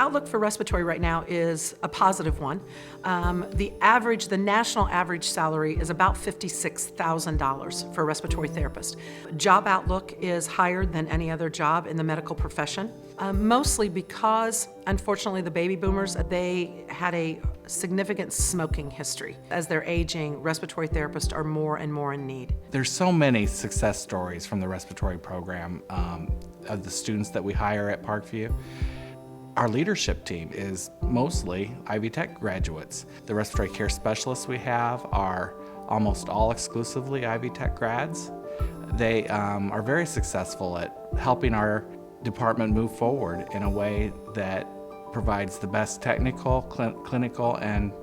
outlook for respiratory right now is a positive one. The national average salary is about $56,000 for a respiratory therapist. Job outlook is higher than any other job in the medical profession, mostly because, unfortunately, the baby boomers, they had a significant smoking history. As they're aging, respiratory therapists are more and more in need. There's so many success stories from the respiratory program of the students that we hire at Parkview. Our leadership team is mostly Ivy Tech graduates. The respiratory care specialists we have are almost all exclusively Ivy Tech grads. They are very successful at helping our department move forward in a way that provides the best technical, clinical, and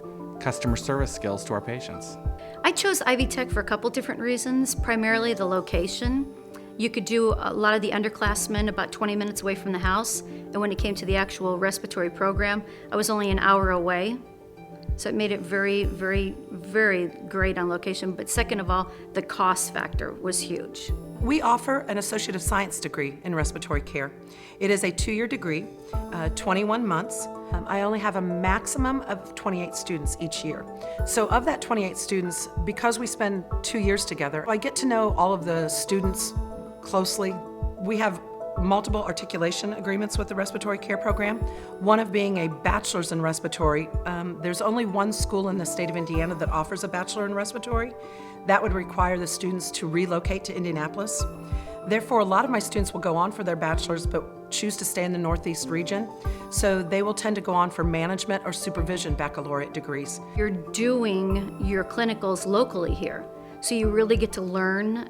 customer service skills to our patients. I chose Ivy Tech for a couple different reasons, primarily the location. You could do a lot of the underclassmen about 20 minutes away from the house, and when it came to the actual respiratory program, I was only an hour away. So it made it very, very, very great on location. But second of all, the cost factor was huge. We offer an Associate of Science degree in respiratory care. It is a 2-year degree, 21 months. I only have a maximum of 28 students each year. So of that 28 students, because we spend 2 years together, I get to know all of the students closely. We have multiple articulation agreements with the Respiratory Care Program, one of being a bachelor's in respiratory. There's only one school in the state of Indiana that offers a bachelor in respiratory. That would require the students to relocate to Indianapolis. Therefore, a lot of my students will go on for their bachelor's but choose to stay in the Northeast region. So they will tend to go on for management or supervision baccalaureate degrees. You're doing your clinicals locally here, so you really get to learn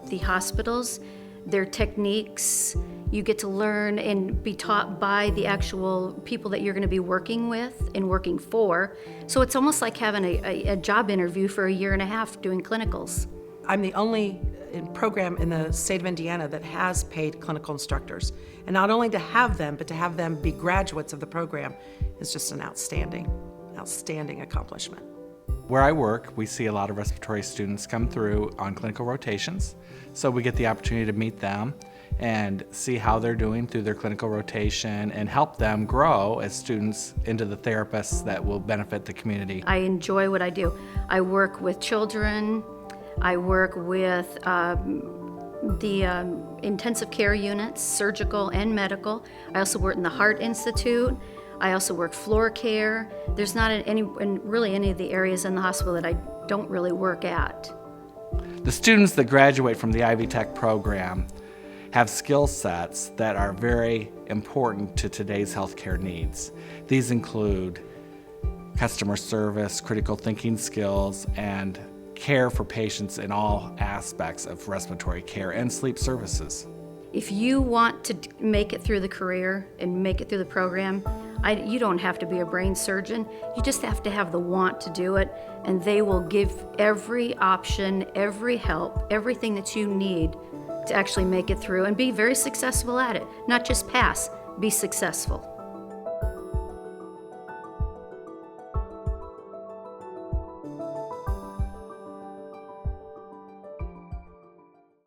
the hospitals, their techniques. You get to learn and be taught by the actual people that you're going to be working with and working for. So it's almost like having a job interview for a year and a half doing clinicals. I'm the only program in the state of Indiana that has paid clinical instructors. And not only to have them, but to have them be graduates of the program is just an outstanding accomplishment. Where I work, we see a lot of respiratory students come through on clinical rotations. So we get the opportunity to meet them and see how they're doing through their clinical rotation and help them grow as students into the therapists that will benefit the community. I enjoy what I do. I work with children. I work with the intensive care units, surgical and medical. I also work in the Heart Institute. I also work floor care. There's not really any of the areas in the hospital that I don't really work at. The students that graduate from the Ivy Tech program have skill sets that are very important to today's healthcare needs. These include customer service, critical thinking skills, and care for patients in all aspects of respiratory care and sleep services. If you want to make it through the career and make it through the program, you don't have to be a brain surgeon. You just have to have the want to do it, and they will give every option, every help, everything that you need to actually make it through and be very successful at it. Not just pass, be successful.